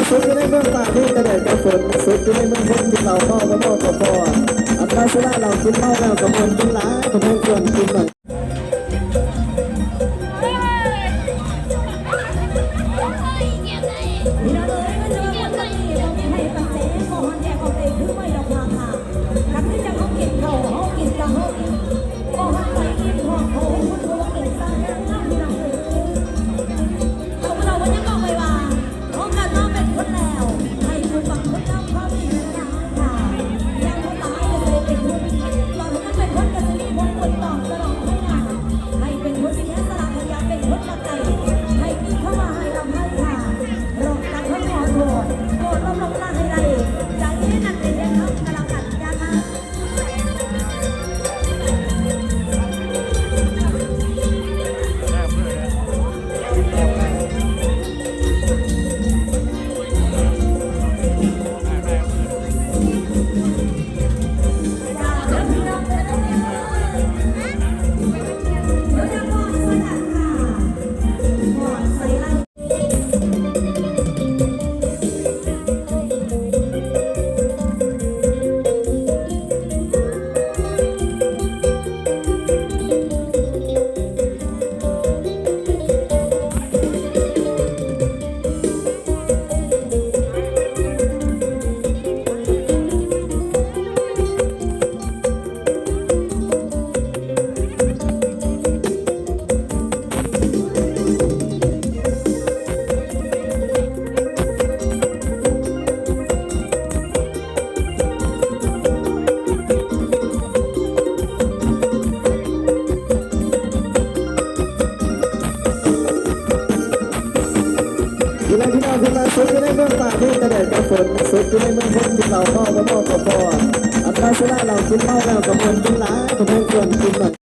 สุดที่ในเมืองป่าที่กระเด็นกระฝนสุดที่ในเมืองพ้นที่เราเมาบ่เมาก็พออัตราสุราเรากินเมาแล้วกับคนกินหลายกับคนควรกินหน่อย อยู่ในที่นอนที่มาสุดที่ในเมืองป่าที่กระเด็นกระฝนสุดที่ในเมืองพ้นที่เราเมาบ่เมาก็พออัตราสุราเรากินเมาแล้วกับคนกินหลายกับคนควรกินหน่อย